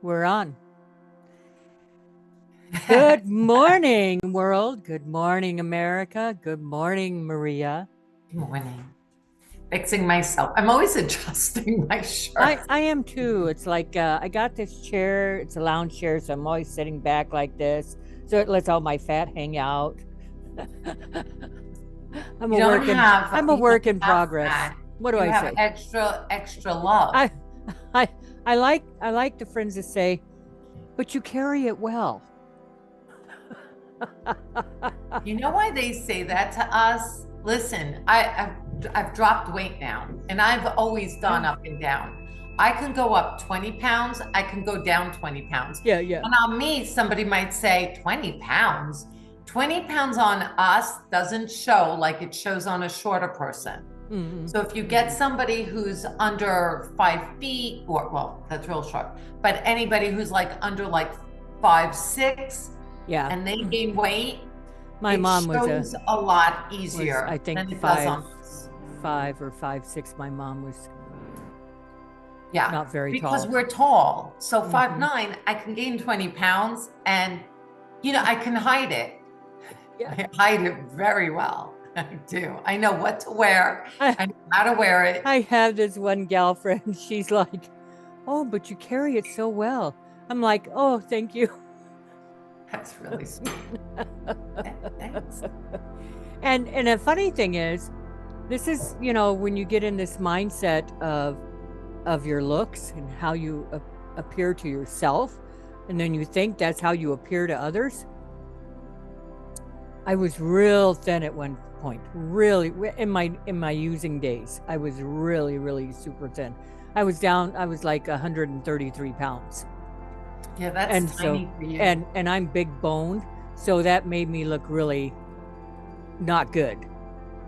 We're on. Good morning, world. Good morning, America. Good morning, Maria. Good morning. Fixing myself. I'm always adjusting my shirt. I am too. It's like I got this chair. It's a lounge chair, so I'm always sitting back like this, so it lets all my fat hang out. I'm You a don't work in have I'm a you don't work in have progress. that. What do You I have say? extra love. I I I like the friends that say, but you carry it well. You know why they say that to us? Listen, I've dropped weight now, and I've always gone Yeah. up and down. I can go up 20 pounds, I can go down 20 pounds. Yeah, yeah. And on me, somebody might say 20 pounds. 20 pounds on us doesn't show like it shows on a shorter person. Mm-hmm. So if you get somebody who's under 5 feet, or well, that's real short, but anybody who's like under like 5'6", Yeah. and they gain weight, My it mom shows a lot easier I think than it does on us. 5 or 5'6". My mom was Yeah, not very because tall. we're tall. So Mhm. 5'9", I can gain 20 pounds, and I can hide it. Yeah. I hide it very well. I do. I know what to wear. I know how to wear it. I have this one gal friend. She's like, "Oh, but you carry it so well." I'm like, "Oh, thank you." That's really sweet. Thanks. And a funny thing is, this is, when you get in this mindset of your looks and how you appear to yourself, and then you think that's how you appear to others. I was real thin at one point, really in my using days. I was really super thin. I was like 133 pounds. Yeah, that's And tiny for you. and I'm big boned, so that made me look really not good.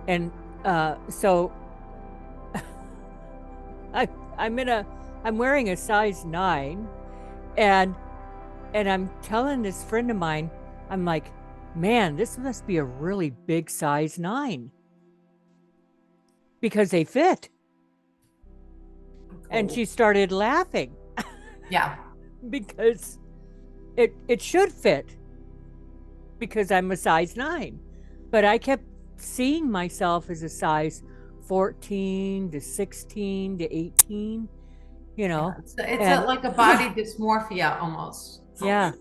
And so I'm wearing a size 9, and I'm telling this friend of mine, I'm like, man, this must be a really big size 9 because they fit. And she started laughing. Yeah. Because it should fit because I'm a size 9. But I kept seeing myself as a size 14 to 16 to 18, It's like a body dysmorphia almost. Yeah.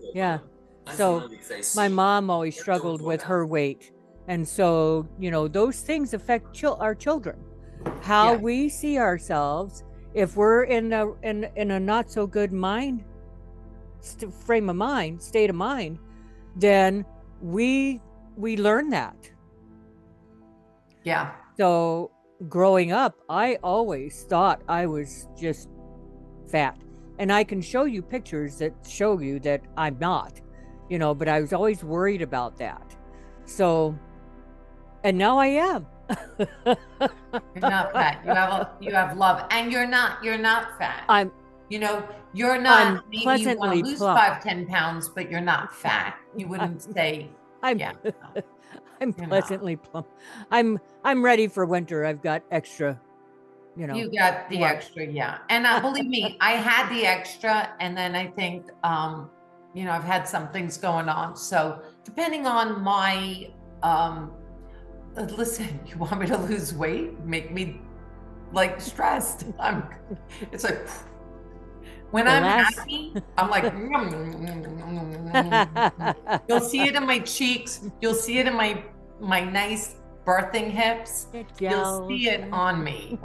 So my mom always struggled with her weight. And so, those things affect our children. How we see ourselves, if we're in a not so good state of mind, then we learn that. Yeah. So growing up, I always thought I was just fat. And I can show you pictures that show you that I'm not, but I was always worried about that. So, and now I am. You're not fat. You have love, and you're not fat. You're not. Maybe pleasantly you want to lose plump. 5-10 pounds, but you're not fat. You wouldn't say. I'm pleasantly plump. I'm ready for winter. I've got extra. You got the extra, yeah. And believe me, I had the extra, and then I think, I've had some things going on. So depending on my, listen, you want me to lose weight? Make me like stressed. It's like when I'm happy, I'm like, you'll see it in my cheeks. You'll see it in my nice birthing hips. You'll see it on me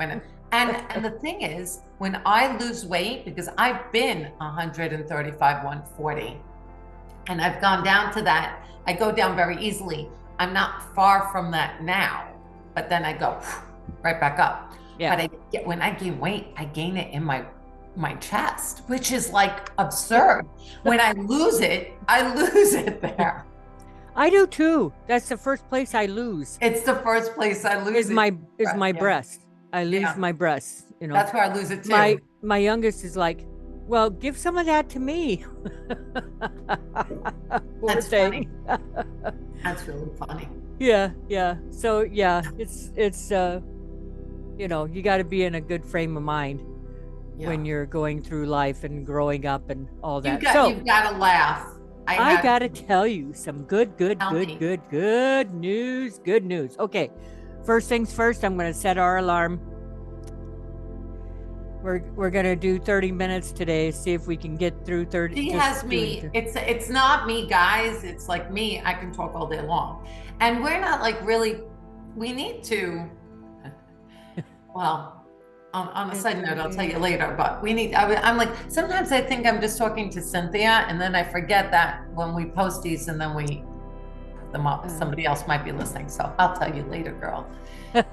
and the thing is, when I lose weight, because I've been 135, 140, and I've gone down to that, I go down very easily. I'm not far from that now, but then I go right back up. Yeah. But when I gain weight, I gain it in my chest, which is like absurd. When I lose it there. I do too. That's the first place I lose. It's the first place I lose. Is my breast. I lose my breasts. That's where I lose it too. My youngest is like, well, give some of that to me. That's funny. That's really funny. Yeah. So yeah, it's you got to be in a good frame of mind. when you're going through life and growing up and all that. You've got to laugh. I got to tell you some good news. Good news. Okay. First things first, I'm going to set our alarm. We're going to do 30 minutes today. See if we can get through 30. She has me. It's not me, guys. It's like me. I can talk all day long. And we're not like really, we need to, well, on a side note, I'll tell you later, but we need, I'm like, sometimes I think I'm just talking to Cynthia, and then I forget that when we post these and then we put them up, somebody else might be listening. So I'll tell you later, girl. But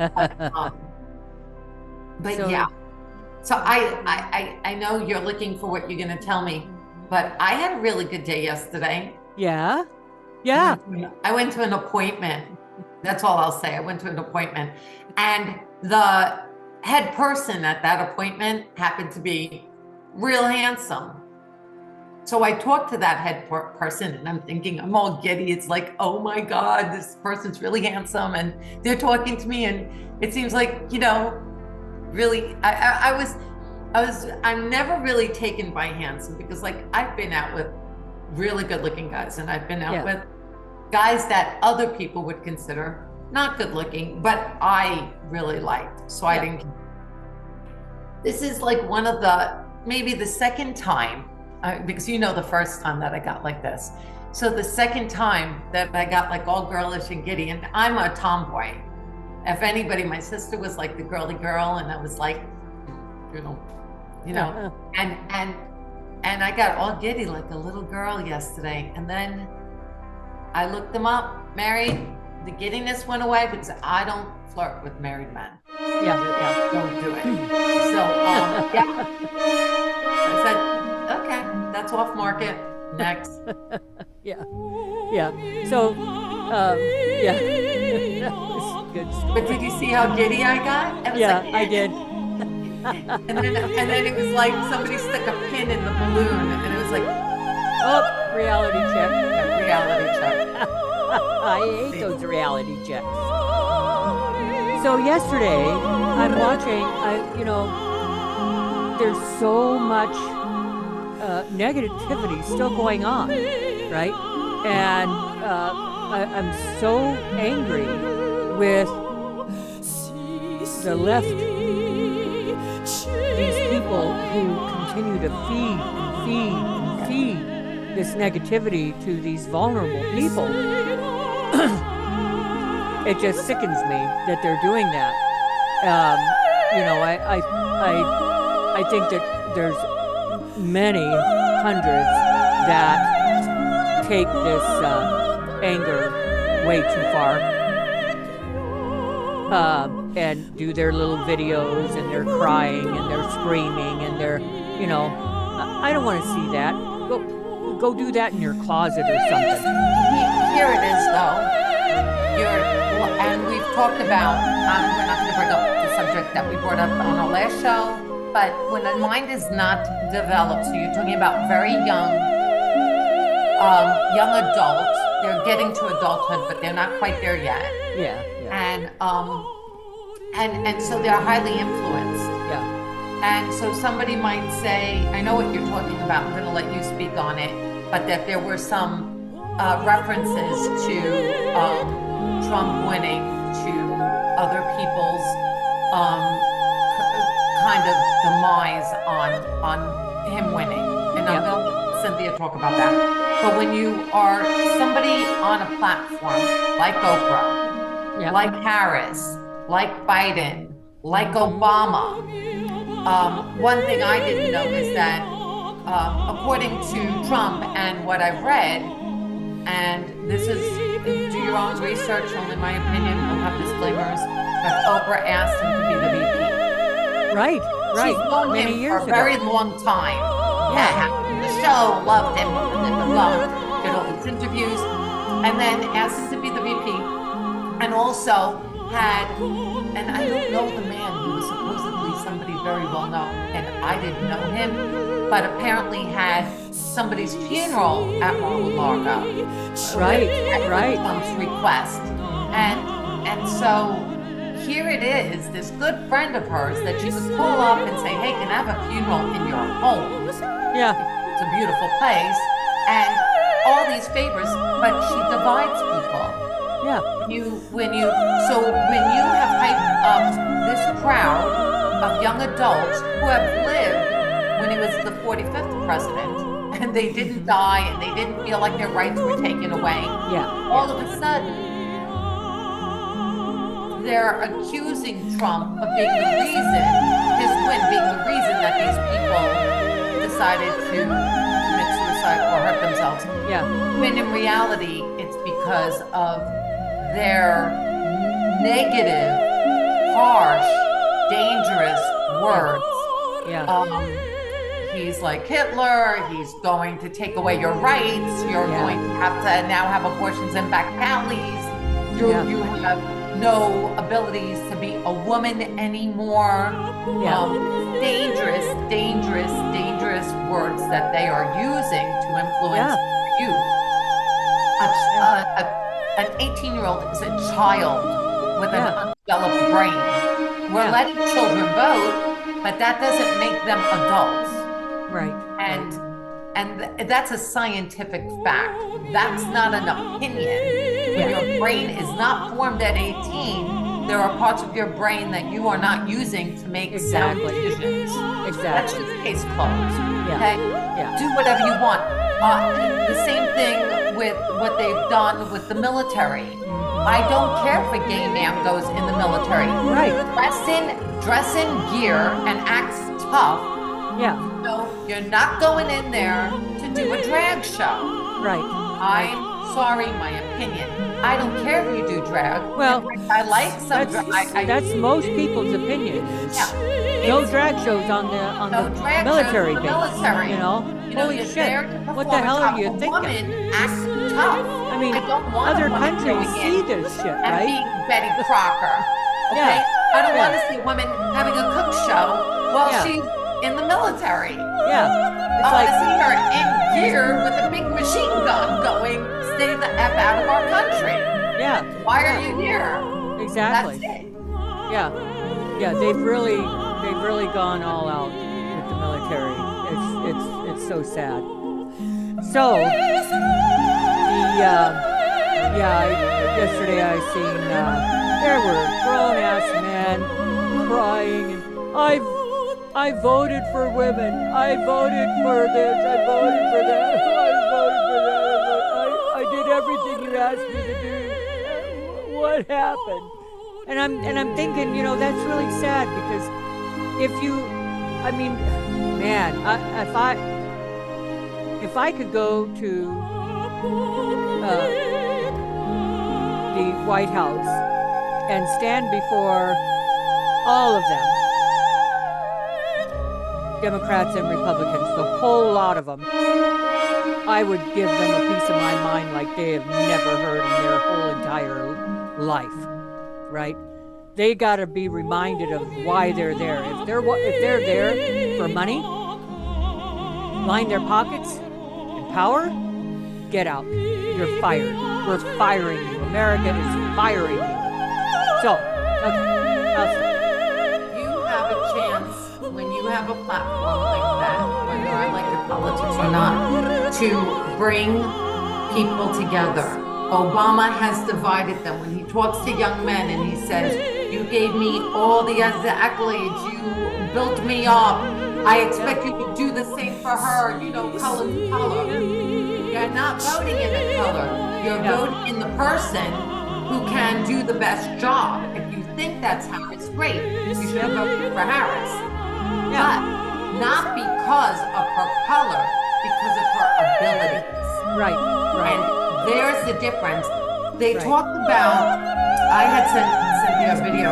yeah. So I know you're looking for what you're going to tell me, but I had a really good day yesterday. Yeah. Yeah. I went to an appointment. That's all I'll say. I went to an appointment, and the head person at that appointment happened to be real handsome. So I talked to that head person, and I'm thinking, I'm all giddy. It's like, oh my God, this person's really handsome, and they're talking to me, and it seems like, you know, really, I'm never really taken by handsome, because like I've been out with really good looking guys, and I've been out with guys that other people would consider not good looking, but I really liked. So I didn't. This is like one of maybe the second time, because you know the first time that I got like this. So the second time that I got like all girlish and giddy, and I'm a tomboy. If anybody, my sister was like the girly girl, and I was like, you know, and I got all giddy like a little girl yesterday. And then I looked them up, married. The giddiness went away because I don't flirt with married men. Yeah. Don't do it. So I said, okay, that's off market. Next. Yeah. So, that was good story. But did you see how giddy I got? I did. and then it was like somebody stuck a pin in the balloon, and it was like, oh, reality check. Reality check. I hate those reality checks. So yesterday, I'm watching. There's so much negativity still going on, right? And I'm so angry with the left. These people who continue to feed this negativity to these vulnerable people. It just sickens me that they're doing that. I think that there's many hundreds that take this anger way too far, and do their little videos, and they're crying and they're screaming and they're, I don't want to see that. Go do that in your closet or something. Here it is, though. And we've talked about, we're not going to bring up the subject that we brought up on our last show, but when a mind is not developed, so you're talking about very young adults, they're getting to adulthood, but they're not quite there yet. Yeah. And so they're highly influenced. Yeah. And so somebody might say, I know what you're talking about, I'm going to let you speak on it, but that there were some references to Trump winning, to other people's kind of demise on him winning. And I'm going to let Cynthia talk about that. But when you are somebody on a platform like Oprah, like Harris, like Biden, like Obama, one thing I didn't know is that according to Trump and what I've read, and this is, do your own research, only my opinion, we'll have disclaimers, but Oprah asked him to be the VP. Right. She's known Many him years for a ago. very long time. Yeah. The show loved him, did all these interviews, and then asked him to be the VP, and also had, and I don't know the man, he was supposedly somebody very well known, and I didn't know him, but apparently had somebody's funeral at Mar-a-Lago. Right. Trump's request. And so here it is, this good friend of hers that she would call up and say, hey, can I have a funeral in your home? Yeah. It's a beautiful place. And all these favors, but she divides people. Yeah. When you have hyped up this crowd of young adults who have lived when he was the 45th president, and they didn't die and they didn't feel like their rights were taken away. Yeah. All of a sudden, they're accusing Trump of being the reason, his win being the reason that these people decided to commit suicide or hurt themselves. Yeah. When in reality, it's because of their negative, harsh, dangerous words. Yeah. He's like Hitler, he's going to take away your rights, you're going to have to now have abortions in back alleys, you have no abilities to be a woman anymore. Dangerous, dangerous, dangerous words that they are using to influence youth. An 18-year-old is a child with an undeveloped brain. We're letting children vote, but that doesn't make them adults. Right. And that's a scientific fact. That's not an opinion. When your brain is not formed at 18, there are parts of your brain that you are not using to make sound decisions. Exactly. That's just case closed. Okay? Yeah. Do whatever you want. The same thing with what they've done with the military. I don't care if a gay man goes in the military. Right. Dress in gear and act tough. Yeah. No, you're not going in there to do a drag show. Right. I'm sorry, my opinion. I don't care if you do drag. Well, I like some drag. That's most people's opinion. No drag shows on the military base. You know? Holy shit! What the hell are you thinking? Woman acts tough. I mean, other countries see this shit, right? And being Betty Crocker. Okay. I don't want to see a woman having a cook show while she's in the military. Yeah. I want to see her in gear with a big machine gun going, stay the F out of our country. Yeah. Why are you here? Exactly. That's it. Yeah. Yeah, they've really gone all out with the military. It's so sad. So yesterday I seen there were grown-ass men crying and I voted for women. I voted for this. I voted for that. I voted for that. I did everything you asked me to do. What happened? And I'm thinking, that's really sad because if I could go to the White House and stand before all of them, Democrats and Republicans, the whole lot of them, I would give them a piece of my mind like they have never heard in their whole entire life, right? They got to be reminded of why they're there. If they're there for money, line their pockets, and power, get out. You're fired. We're firing you. America is firing you. So, okay, I'll stop. You have a chance when you have a platform like that, whether I like your politics or not, to bring people together. Obama has divided them. When he talks to young men and he says, you gave me all the accolades, you built me up, I expect you to do the same for her, color to color. You're not voting in the color. You're voting in the person who can do the best job. If you think that's Harris, great. You should have voted for Harris. But not because of her color, because of her abilities. Right. And there's the difference. They talked about, I had sent Cynthia a video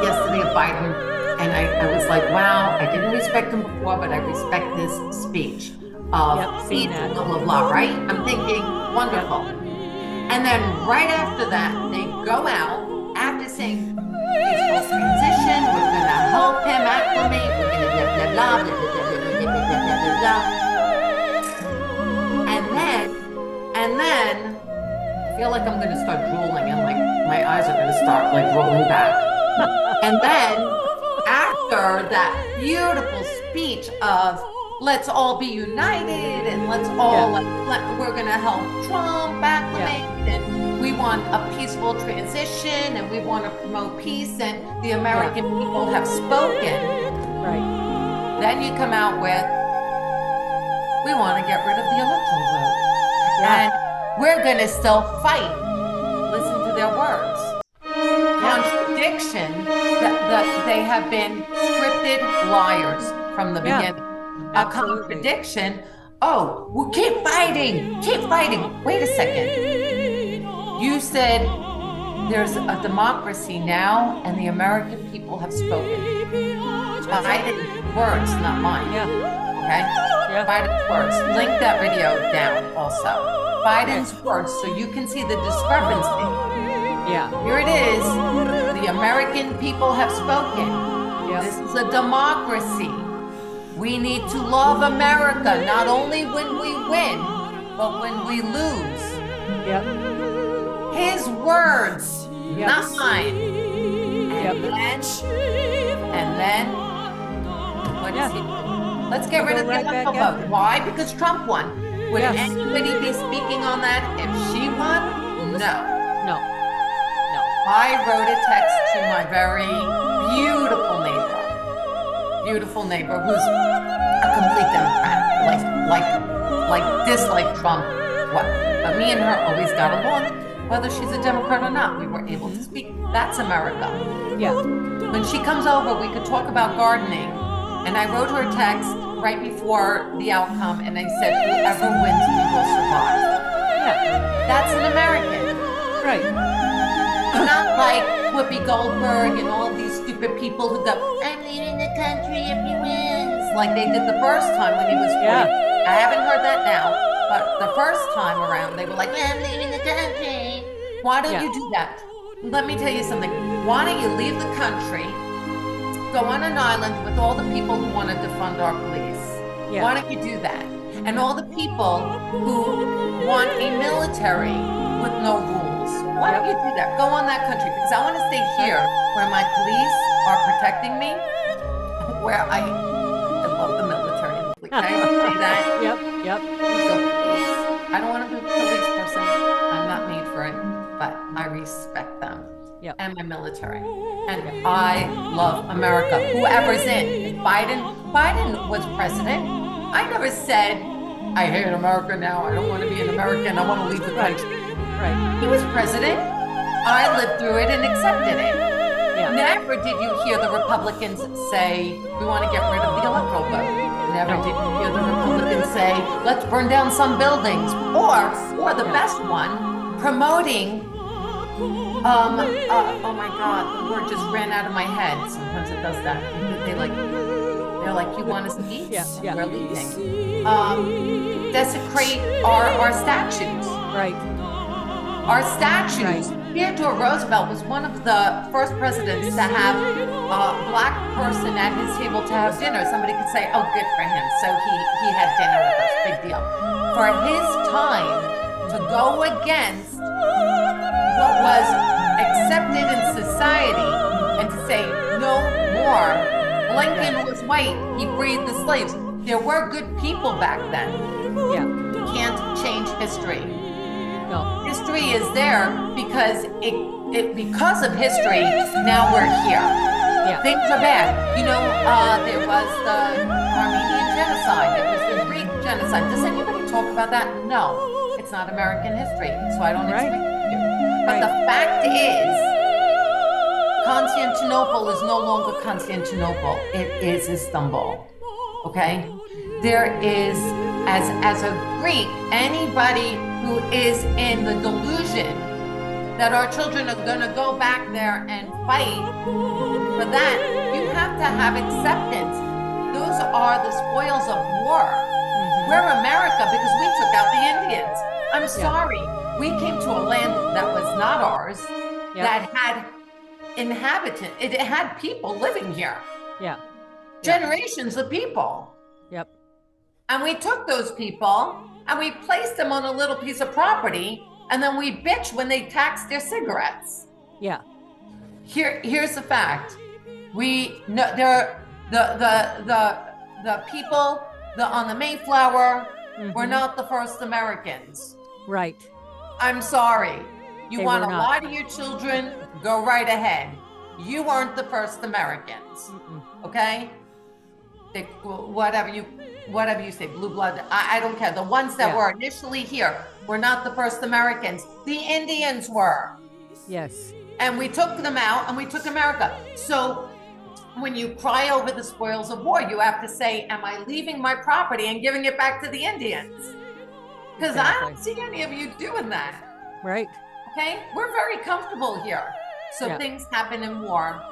yesterday of Biden, and I was like, wow, I didn't respect him before, but I respect this speech of blah, blah, blah, right? I'm thinking, wonderful. And then right after that, they go out after saying, peaceful transition, we're going to help him acclimate, we're going to blah, blah, blah, blah, blah, blah, blah, blah, blah, blah. And then, I feel like I'm going to start drooling and like my eyes are going to start like rolling back. And then after that beautiful speech of let's all be united and let's all we're going to help Trump acclimate and we want a peaceful transition and we want to promote peace and the American people have spoken. Right. Then you come out with, we want to get rid of the electoral vote. And we're going to still fight. Listen to their words. Contradiction that they have been scripted liars from the beginning. A contradiction. Oh, well, keep fighting. Keep fighting. Wait a second. You said there's a democracy now and the American people have spoken. Biden's words, not mine. Okay? Biden's words. Link that video down also. Biden's words so you can see the discrepancy. Here it is. The American people have spoken. This is a democracy. We need to love America, not only when we win, but when we lose. His words, not mine. And then, what is he? Let's get rid of the electoral vote. Why? Because Trump won. Would anybody be speaking on that if she won? No. I wrote a text to my very beautiful neighbor who's a complete Democrat, like dislike Trump. But me and her always got along, whether she's a Democrat or not. We were able to speak. That's America. When she comes over, we could talk about gardening. And I wrote her a text right before the outcome, and I said, whoever wins, we will survive. That's an American. Right. Not like Whoopi Goldberg and all of these stupid people who go, I'm leaving the country if he wins. Like they did the first time when he was 40. I haven't heard that now, but the first time around, they were like, I'm leaving the country. Why don't you do that? Let me tell you something. Why don't you leave the country, go on an island with all the people who want to defund our police? Why don't you do that? And all the people who want a military with no rules. Why don't you do that? Go on that country, because I want to stay here where my police are protecting me, where I love the military. Can I say that? I don't want to be a police person. I'm not made for it, but I respect them and my military. And I love America, whoever's in. If Biden was president, I never said, I hate America now. I don't want to be an American. I want to leave the country. He was president. I lived through it and accepted it. Never did you hear the Republicans say, we want to get rid of the electoral vote. Never did you hear the Republicans say, let's burn down some buildings. Or the best one, promoting, oh my God, the word just ran out of my head. Sometimes it does that. They're like, you want to speak? We're leaving. Desecrate our statutes. Our statues. Theodore Roosevelt was one of the first presidents to have a black person at his table to have dinner. Somebody could say, oh, good for him. So he had dinner with us. Big deal. For his time to go against what was accepted in society and to say no more. Lincoln was white. He freed the slaves. There were good people back then. You can't change history. History is there because because of history, now we're here. Things are bad. There was the Armenian genocide. There was the Greek genocide. Does anybody talk about that? No, it's not American history, so I don't expect you to. But the fact is, Constantinople is no longer Constantinople. It is Istanbul. Okay? There is, as a Greek, anybody who is in the delusion that our children are going to go back there and fight for that, you have to have acceptance. Those are the spoils of war. We're America because we took out the Indians. I'm sorry. We came to a land that was not ours, that had inhabitants. It had people living here. Generations of people. And we took those people and we placed them on a little piece of property, and then we bitch when they tax their cigarettes. Here's the fact. We no, there the people on the Mayflower were not the first Americans. Right. I'm sorry. You They want were to not. lie to your children? Go right ahead. You weren't the first Americans. Okay? Whatever you say, blue blood. I don't care. The ones that were initially here were not the first Americans. The Indians were. Yes. And we took them out and we took America. So when you cry over the spoils of war, you have to say, am I leaving my property and giving it back to the Indians? Because I don't see any of you doing that. Right. Okay? We're very comfortable here. So things happen in war.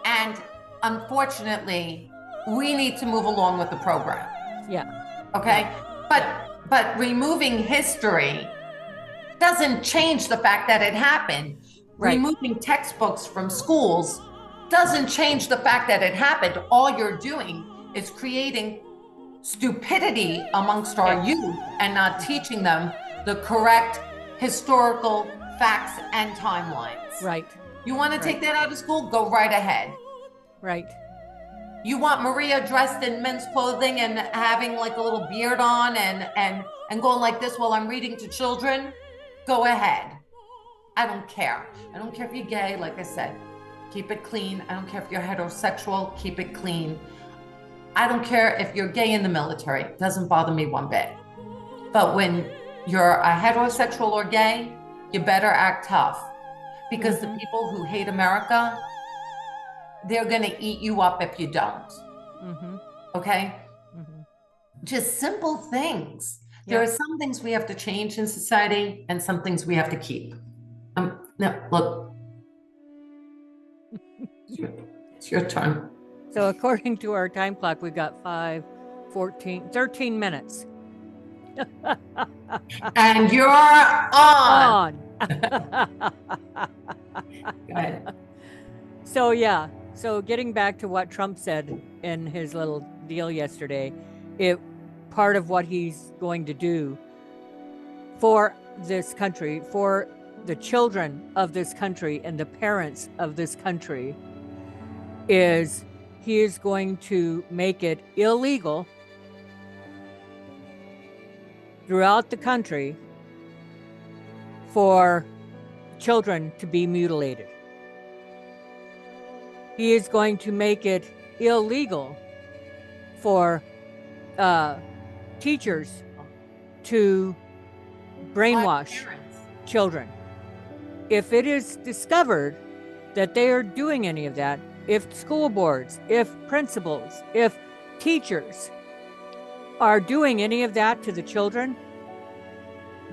And unfortunately, we need to move along with the program. Yeah. Okay? But removing history doesn't change the fact that it happened. Right. Removing textbooks from schools doesn't change the fact that it happened. All you're doing is creating stupidity amongst our youth and not teaching them the correct historical facts and timelines. Right. You want to take that out of school? Go right ahead. Right. You want Maria dressed in men's clothing and having like a little beard on and going like this while I'm reading to children? Go ahead. I don't care. I don't care if you're gay, like I said. Keep it clean. I don't care if you're heterosexual. Keep it clean. I don't care if you're gay in the military. It doesn't bother me one bit. But when you're a heterosexual or gay, you better act tough. Because the people who hate America, they're going to eat you up if you don't. Okay? Just simple things. There are some things we have to change in society and some things we have to keep. No, look. It's your turn. So according to our time clock, we got 13 minutes. And you're on. Go ahead. So getting back to what Trump said in his little deal yesterday, part of what he's going to do for this country, for the children of this country and the parents of this country, is he is going to make it illegal throughout the country for children to be mutilated. He is going to make it illegal for teachers to brainwash children. If it is discovered that they are doing any of that, if school boards, if principals, if teachers are doing any of that to the children,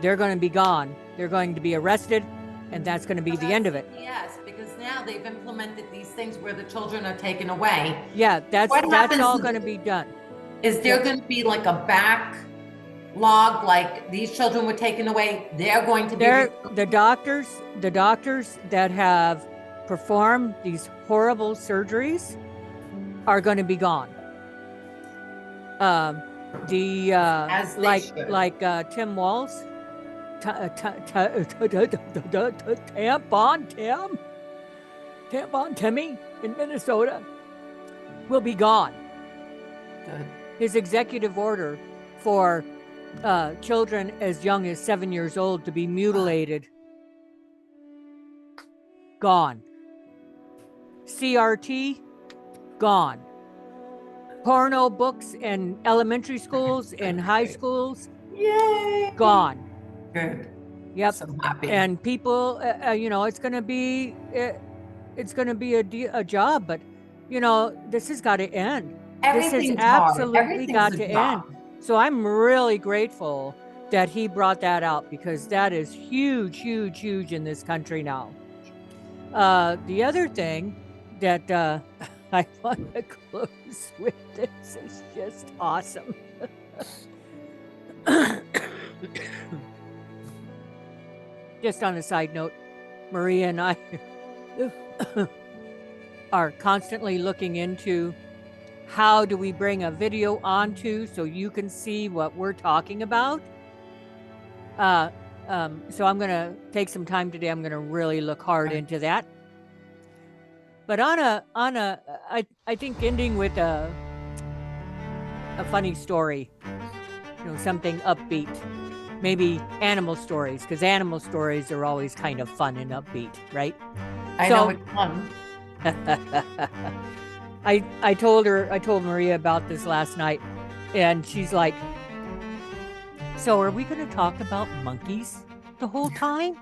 they're going to be gone. They're going to be arrested, and that's going to be the end of it. Yes, because now they've implemented these things where the children are taken away. Yeah, that's all going to be done. Is there going to be like a backlog, like these children were taken away, they're going to be... The doctors that have performed these horrible surgeries are going to be gone. Tim Walz, Tampon Timmy in Minnesota will be gone. Good. His executive order for children as young as 7 years old to be mutilated, gone. CRT, gone. Porno books in elementary schools and high schools, yay, gone. Good. Yep. So happy. And people, it's going to be a job, but this has got to end. This has absolutely got to end. So I'm really grateful that he brought that out, because that is huge, huge, huge in this country now. The other thing that I want to close with this is just awesome. Just on a side note, Maria and I are constantly looking into how do we bring a video onto so you can see what we're talking about. So I'm going to take some time today. I'm going to really look hard into that. But I think ending with a funny story, something upbeat. Maybe animal stories, because animal stories are always kind of fun and upbeat, right? I know which one. I told Maria about this last night, and she's like, "So are we going to talk about monkeys the whole time?"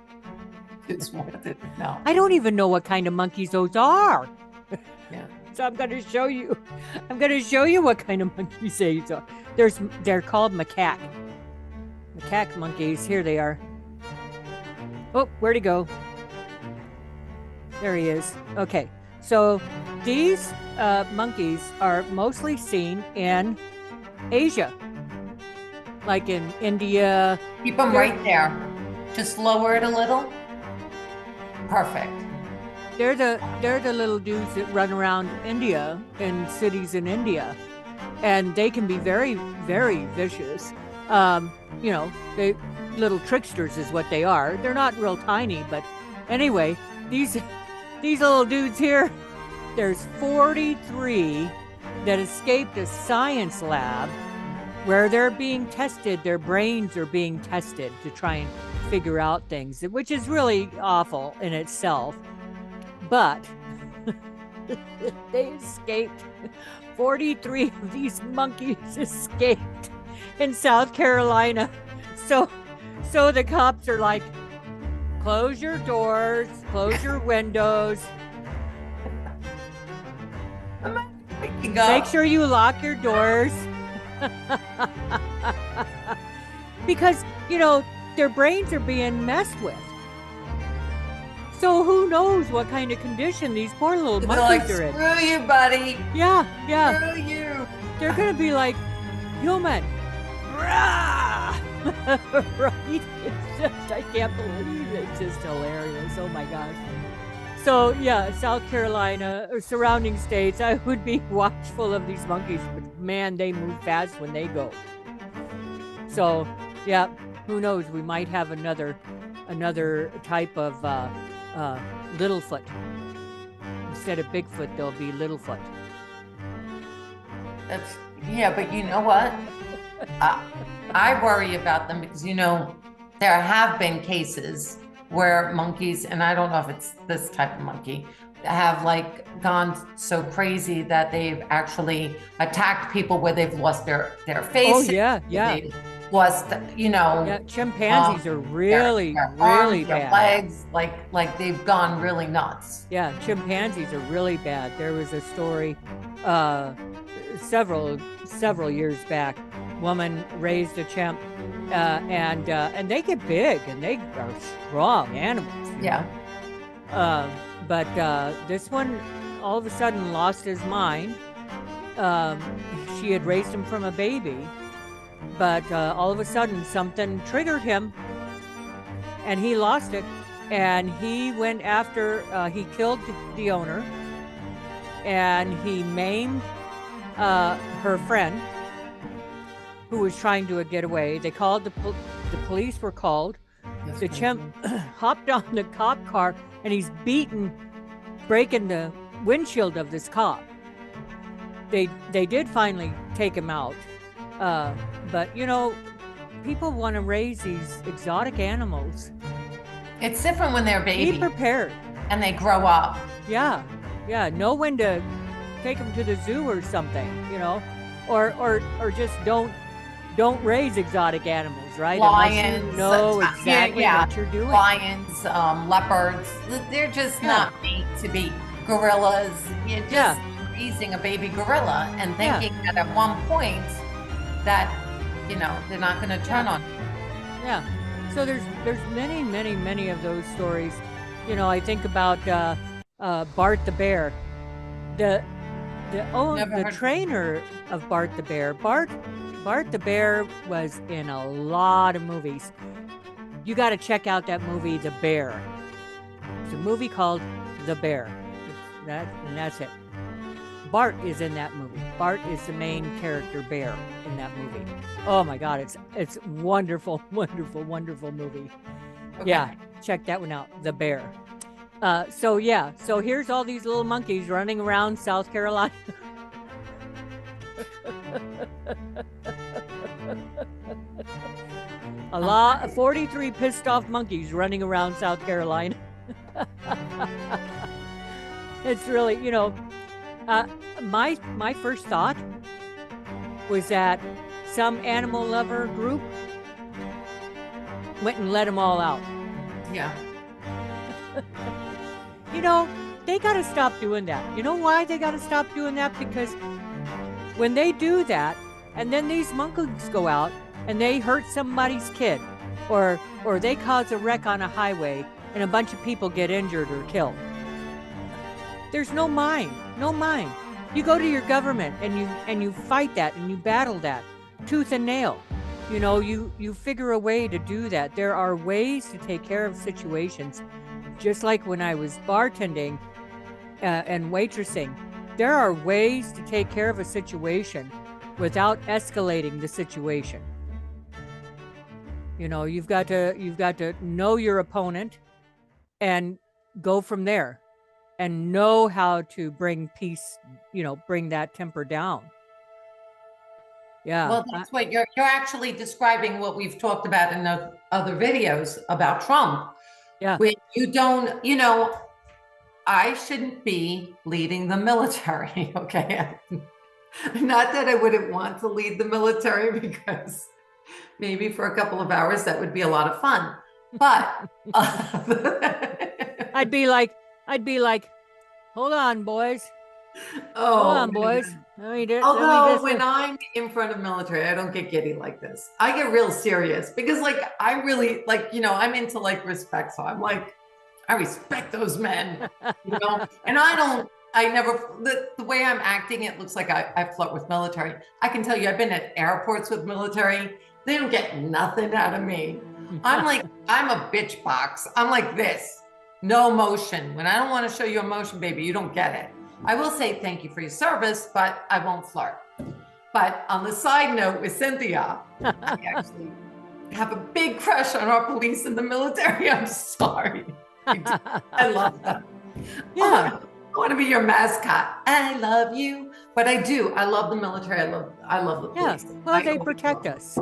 Just wanted to know. I don't even know what kind of monkeys those are. Yeah. So I'm going to show you. I'm going to show you what kind of monkeys these are. They're called macaque. Macaque monkeys. Here they are. Oh, where'd he go? There he is. Okay. So these monkeys are mostly seen in Asia, like in India. Keep them right there. Just lower it a little. Perfect. They're the little dudes that run around India, in cities in India, and they can be very, very vicious. They little tricksters is what they are. They're not real tiny, but anyway, these little dudes here, there's 43 that escaped a science lab where they're being tested. Their brains are being tested to try and figure out things, which is really awful in itself. But they escaped. 43 of these monkeys escaped in South Carolina. So the cops are like, close your doors, close your windows. Make sure you lock your doors. Because, their brains are being messed with. So who knows what kind of condition these poor little monkeys are in. Screw you, buddy. Yeah. Screw you. They're going to be like, human. Right? It's just, I can't believe it. It's just hilarious. Oh my gosh. So yeah, South Carolina or surrounding states, I would be watchful of these monkeys, but man, they move fast when they go. So yeah, who knows? We might have another type of Littlefoot. Instead of Bigfoot, there'll be Littlefoot. But you know what? I worry about them because, there have been cases where monkeys, and I don't know if it's this type of monkey, have gone so crazy that they've actually attacked people where they've lost their faces. Oh yeah. They've lost, Yeah, chimpanzees are really, their really arms, bad. their legs, like they've gone really nuts. Yeah, chimpanzees are really bad. There was a story several years back. Woman raised a chimp, and they get big and they are strong animals. Yeah. But this one all of a sudden lost his mind. She had raised him from a baby, but all of a sudden something triggered him, and he lost it. And he went after. He killed the owner, and he maimed her friend, who was trying to get away. They called the police were called. The chimp hopped on the cop car, and he's breaking the windshield of this cop. They did finally take him out, but people want to raise these exotic animals. It's different when they're babies. Be prepared. And they grow up. Yeah. Know when to take them to the zoo or something, or just don't raise exotic animals, right? Lions. Exactly what you're doing. Lions, leopards. They're just not made to be gorillas. You're just raising a baby gorilla and thinking that at one point that, they're not going to turn on you. Yeah. So there's many of those stories. I think about Bart the bear. The trainer of Bart the bear. Bart the bear was in a lot of movies. You got to check out that movie, The Bear. It's a movie called The Bear. That's it. Bart is in that movie. Bart is the main character bear in that movie. Oh my God, it's wonderful, wonderful, wonderful movie. Okay. Yeah, check that one out, The Bear. So here's all these little monkeys running around South Carolina. 43 pissed off monkeys running around South Carolina. It's really, my first thought was that some animal lover group went and let them all out. Yeah. They got to stop doing that. You know why they got to stop doing that? Because when they do that, and then these monkeys go out and they hurt somebody's kid, or they cause a wreck on a highway and a bunch of people get injured or killed. There's no mind. You go to your government and you fight that and you battle that tooth and nail. You figure a way to do that. There are ways to take care of situations. Just like when I was bartending and waitressing, there are ways to take care of a situation without escalating the situation. You've got to know your opponent and go from there and know how to bring peace, bring that temper down. Yeah. Well, that's what you're actually describing what we've talked about in the other videos about Trump. Yeah. When you don't, I shouldn't be leading the military. Okay. Not that I wouldn't want to lead the military, because maybe for a couple of hours that would be a lot of fun. But I'd be like, hold on, boys. Oh, hold on, boys. Although when I'm in front of military, I don't get giddy like this. I get real serious because I really I'm into respect. So I'm like, I respect those men, and the way I'm acting, it looks like I flirt with military. I can tell you, I've been at airports with military. They don't get nothing out of me. I'm a bitch box. I'm like this, no emotion. When I don't want to show you emotion, baby, you don't get it. I will say thank you for your service, but I won't flirt. But on the side note with Cynthia, I actually have a big crush on our police and the military. I'm sorry. I love them. Yeah. I want to be your mascot. I love you. But I do. I love the military. I love the police. Yeah. Well, they protect us.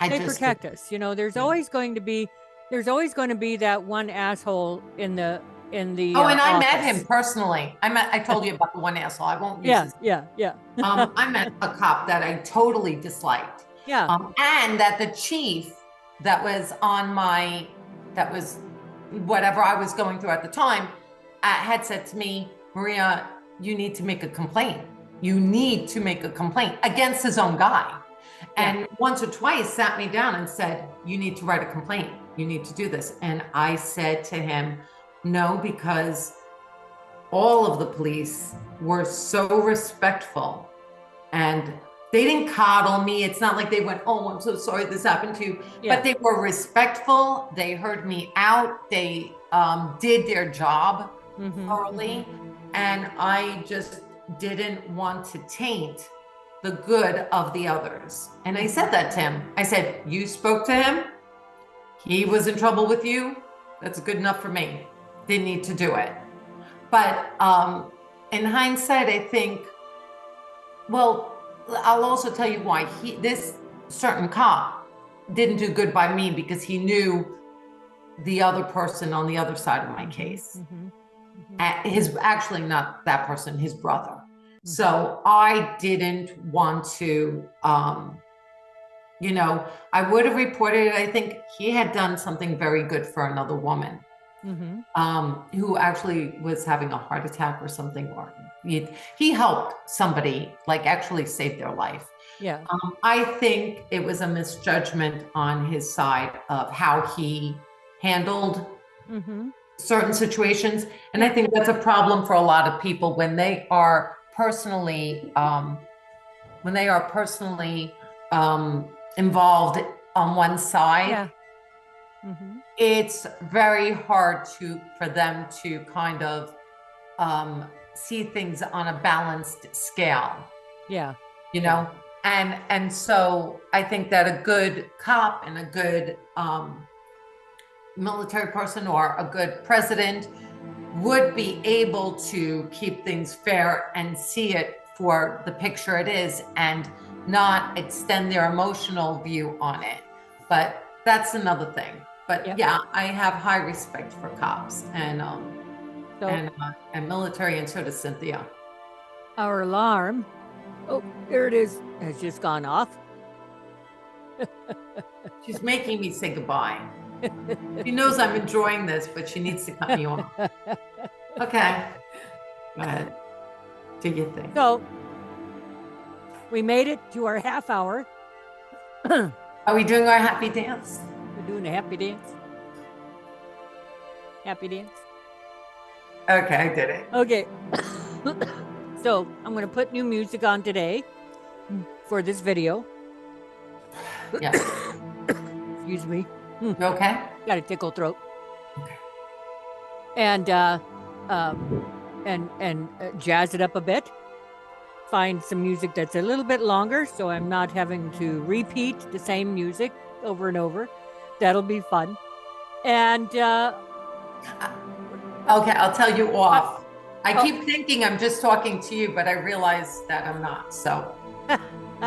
They protect us. There's always going to be that one asshole in the and I met him personally. I told you about the one asshole. I won't use his name. Yeah. I met a cop that I totally disliked. Yeah. And that the chief that was whatever I was going through at the time, had said to me, Maria, you need to make a complaint. You need to make a complaint against his own guy. And once or twice sat me down and said, you need to write a complaint. You need to do this. And I said to him, no, because all of the police were so respectful and they didn't coddle me. It's not like they went, oh, I'm so sorry this happened to you. Yeah. But they were respectful. They heard me out. They did their job thoroughly. And I just didn't want to taint the good of the others. And I said that to him. I said, you spoke to him. He was in trouble with you. That's good enough for me. Didn't need to do it. But in hindsight, I think, well, I'll also tell you why this certain cop didn't do good by me, because he knew the other person on the other side of my case. Actually not that person, his brother. So I didn't want to, I would have reported it. I think he had done something very good for another woman. Who actually was having a heart attack or something, or he helped somebody, actually save their life. Yeah. I think it was a misjudgment on his side of how he handled certain situations. And I think that's a problem for a lot of people when they are personally involved on one side. Yeah. It's very hard for them to kind of see things on a balanced scale. Yeah. And so I think that a good cop and a good military person or a good president would be able to keep things fair and see it for the picture it is and not extend their emotional view on it. But that's another thing. But Yep. yeah, I have high respect for cops and military, and so does Cynthia. Our alarm, oh, there it is, has just gone off. She's making me say goodbye. She knows I'm enjoying this, but she needs to cut me off. Okay. Go ahead. Do your thing. So we made it to our half hour. Are we doing our happy dance? We're doing a happy dance. Happy dance. Okay, I did it. Okay. So I'm going to put new music on today for this video. Yeah. Excuse me. You okay? Got a tickle throat. Okay. And jazz it up a bit. Find some music that's a little bit longer, so I'm not having to repeat the same music over and over. That'll be fun. And okay, I'll tell you off. I keep thinking I'm just talking to you, but I realize that I'm not. So I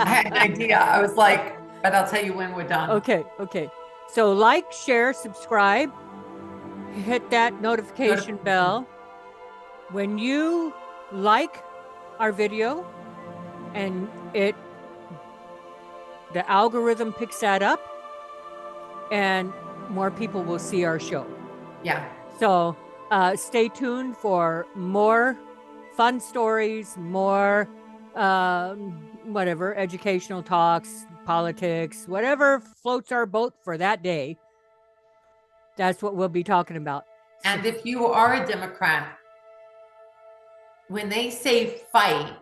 had an idea. I was like, but I'll tell you when we're done. Okay. So like, share, subscribe, hit that notification bell. When you like our video and the algorithm picks that up and more people will see our show. Yeah. So stay tuned for more fun stories, more whatever, educational talks, politics, whatever floats our boat for that day. That's what we'll be talking about. And if you are a Democrat, when they say fight,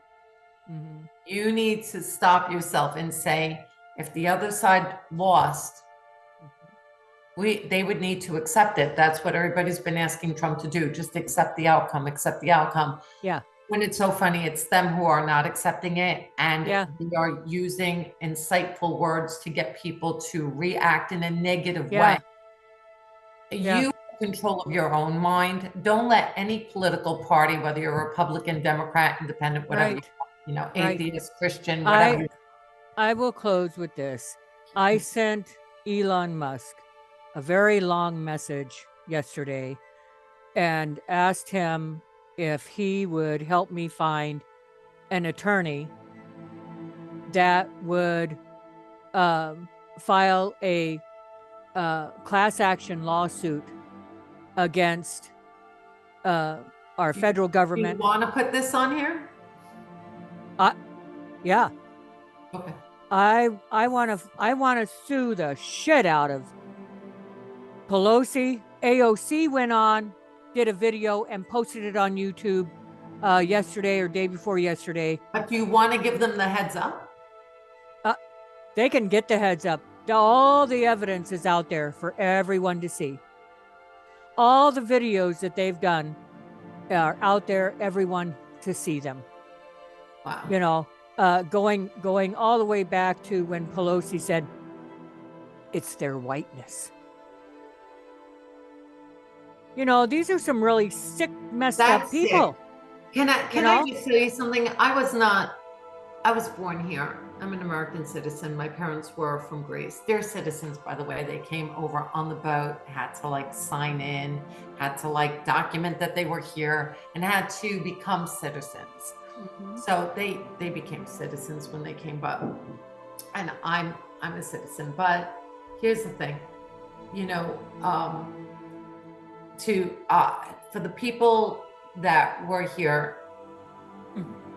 you need to stop yourself and say, if the other side lost, they would need to accept it. That's what everybody's been asking Trump to do. Just accept the outcome, accept the outcome. Yeah. When it's so funny, it's them who are not accepting it. And they are using insightful words to get people to react in a negative way. You have control of your own mind. Don't let any political party, whether you're a Republican, Democrat, Independent, whatever, atheist, Christian, whatever. I will close with this. I sent Elon Musk a very long message yesterday and asked him if he would help me find an attorney that would file a class action lawsuit against our federal government. You want to put this on here? Yeah. Okay. I want to sue the shit out of Pelosi. AOC went on, did a video and posted it on YouTube yesterday or day before yesterday. But do you want to give them the heads up? They can get the heads up. All the evidence is out there for everyone to see. All the videos that they've done are out there, everyone to see them. Wow. You know, going all the way back to when Pelosi said, it's their whiteness. You know, these are some really sick, messed up people. Sick. Can I just tell you something? I was born here. I'm an American citizen. My parents were from Greece. They're citizens, by the way. They came over on the boat, had to sign in, had to document that they were here, and had to become citizens. Mm-hmm. So they became citizens when they came, and I'm a citizen. But here's the thing, for the people that were here,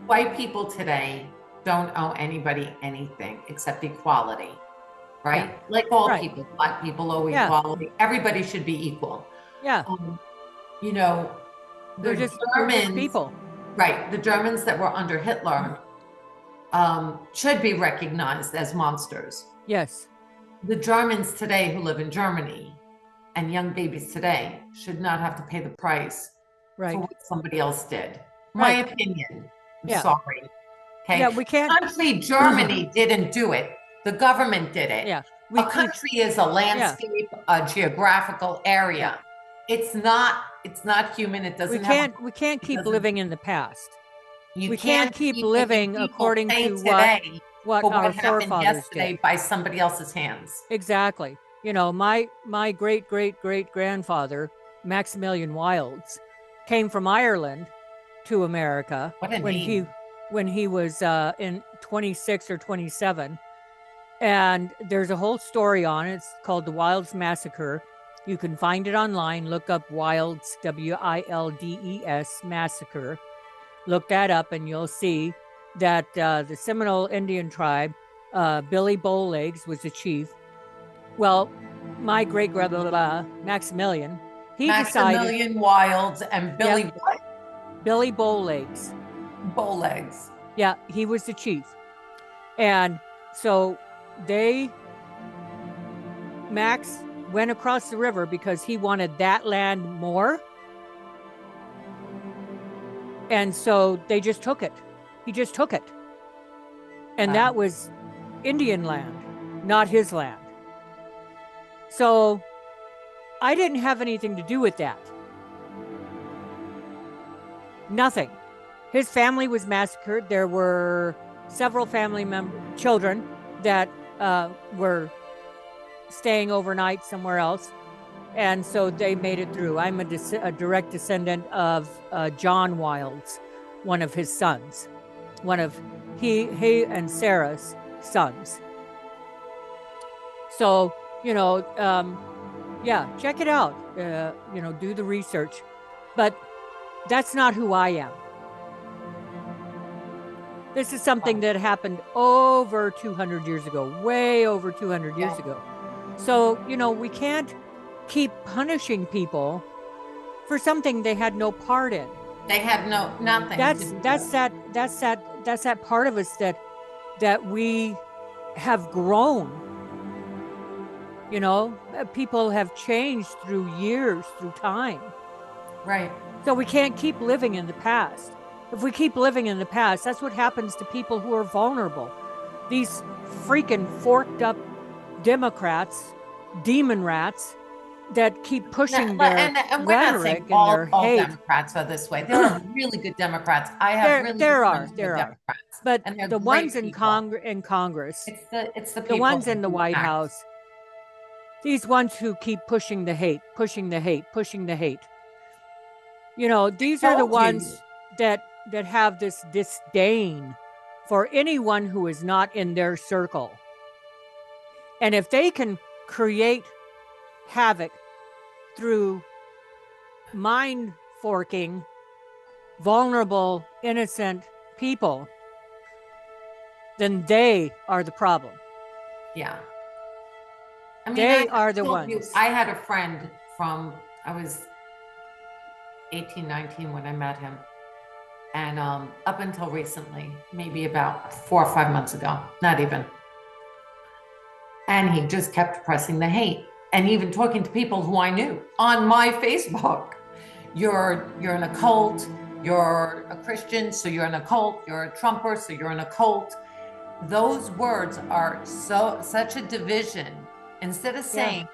white people today don't owe anybody anything except equality, right? Yeah. Like all people, black people owe equality. Everybody should be equal. Yeah. They're just Germans, people. Right. The Germans that were under Hitler should be recognized as monsters. Yes. The Germans today who live in Germany and young babies today should not have to pay the price for what somebody else did. My opinion. I'm sorry. Okay. Yeah, we can't. Country Germany didn't do it. The government did it. Yeah. a country is a landscape, a geographical area. It's not human. It doesn't we can't keep living in the past. You we can't keep living according to what our forefathers yesterday did by somebody else's hands. Exactly. You know, my great great great grandfather, Maximilian Wilds, came from Ireland to America when he was in 26 or 27. And there's a whole story on it. It's called the Wilds Massacre. You can find it online. Look up Wilds, Wildes Massacre. Look that up and you'll see that the Seminole Indian tribe, Billy Bowlegs was the chief. Well, my great grandmother, Maximilian, Maximilian Wilds and Billy what? Billy Bowlegs. Bowlegs. Yeah, he was the chief. And so Max went across the river because he wanted that land more. And so they just took it. He just took it. And that was Indian land, not his land. So I didn't have anything to do with that. Nothing. His family was massacred. There were several family children that were staying overnight somewhere else. And so they made it through. I'm a direct descendant of John Wilds, one of his sons, one of he and Sarah's sons. So, you know, yeah, check it out. You know, do the research. But that's not who I am. This is something that happened over 200 years ago, way over 200 years ago. So, you know, we can't keep punishing people for something they had no part in. They had nothing. That's that part of us that we have grown. You know, people have changed through years, through time. Right. So we can't keep living in the past. If we keep living in the past, that's what happens to people who are vulnerable. These freaking forked up Democrats, demon rats, that keep pushing their rhetoric and their hate. All Democrats are this way. There are really good Democrats. I have really there good are Democrats, but the ones in Congress, it's the ones in the White House, these ones who keep pushing the hate, pushing the hate, pushing the hate. You know, these are the ones that have this disdain for anyone who is not in their circle. And if they can create havoc through mind forking vulnerable, innocent people, then they are the problem. Yeah. I mean, they are the ones. I had a friend I was 18, 19 when I met him. And up until recently, maybe about 4 or 5 months ago, not even. And he just kept pressing the hate. And even talking to people who I knew on my Facebook. You're in a cult, you're a Christian, so you're in a cult, you're a Trumper, so you're in a cult. Those words are such a division. Instead of saying,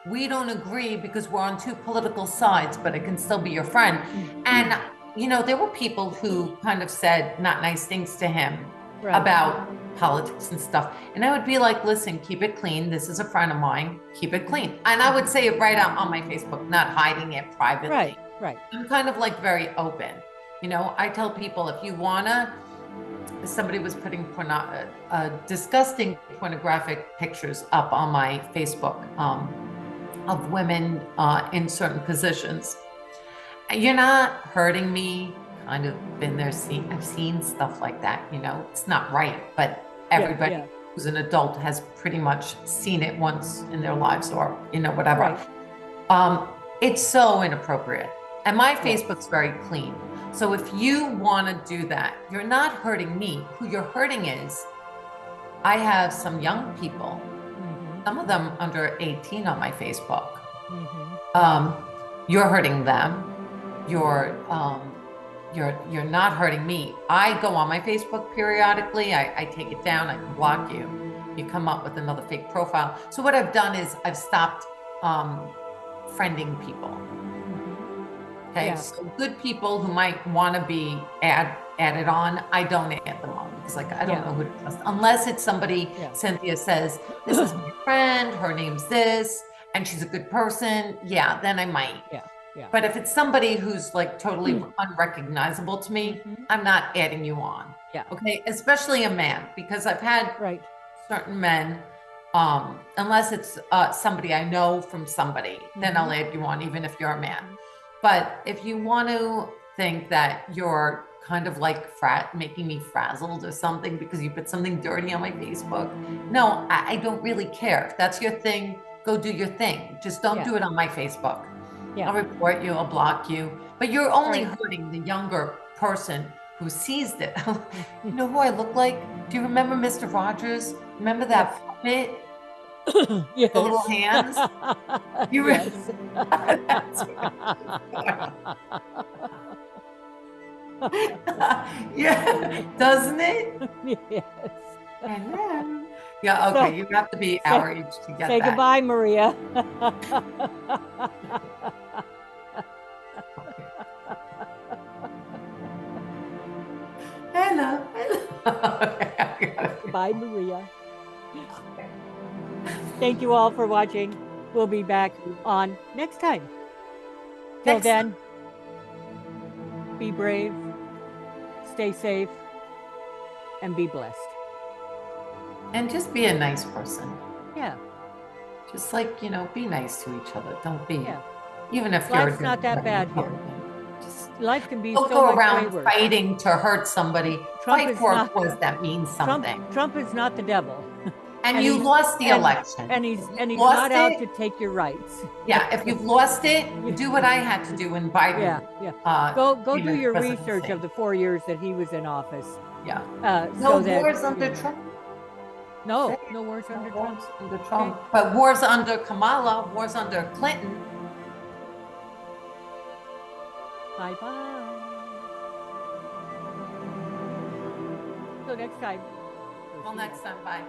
we don't agree because we're on two political sides, but it can still be your friend. And, you know, there were people who kind of said not nice things to him about politics and stuff. And I would be like, listen, keep it clean. This is a friend of mine. Keep it clean. And I would say it right out on my Facebook, not hiding it privately. Right. I'm kind of like very open. You know, I tell people if you wanna, somebody was putting disgusting pornographic pictures up on my Facebook of women in certain positions. You're not hurting me. Kind of been there, I've seen stuff like that, you know, it's not right, but everybody who's an adult has pretty much seen it once in their lives or, you know, whatever. It's so inappropriate. And my Facebook's very clean. So if you want to do that, you're not hurting me. Who you're hurting is, I have some young people, some of them under 18 on my Facebook. You're hurting them. You're not hurting me. I go on my Facebook periodically. I take it down. I can block you. you come up with another fake profile. So what I've done is I've stopped friending people. Okay, Yeah. so good people who might want to be added on, I don't add them on because like I don't know who to trust unless it's somebody. Cynthia says this is my friend, her name's this, and she's a good person. Yeah, then I might. Yeah. But if it's somebody who's like totally unrecognizable to me, I'm not adding you on. Yeah. Okay, especially a man, because I've had certain men. Unless it's somebody I know from somebody, then I'll add you on, even if you're a man. But if you want to think that you're kind of like making me frazzled or something because you put something dirty on my Facebook, no, I don't really care. If that's your thing, go do your thing. Just don't do it on my Facebook. I'll report you, I'll block you. But you're only hurting the younger person who sees it. You know who I look like? Do you remember Mr. Rogers? Remember that puppet? Yes. The little hands? You yes. Yeah, doesn't it? Yes. Hello. Yeah, okay, So, you have to be our age to get say that. Goodbye, Maria. Hello. Bye, Maria. Thank you all for watching. We'll be back on next time. Till then, be brave, stay safe, and be blessed. And just be a nice person. Yeah. Just like, be nice to each other. Don't be, even if life's not that bad here. Life can be don't so go much around wayward. fighting to hurt somebody. Fight for a cause that means something. Trump is not the devil. And you lost the election. And he's not out to take your rights. Yeah, if you've lost it, do what I had to do when Biden. Go do your research of the 4 years that he was in office. Yeah. No wars under Trump. No wars under Trump. Okay. But wars under Kamala, wars under Clinton. Bye-bye. Till next time. Well, next time, bye.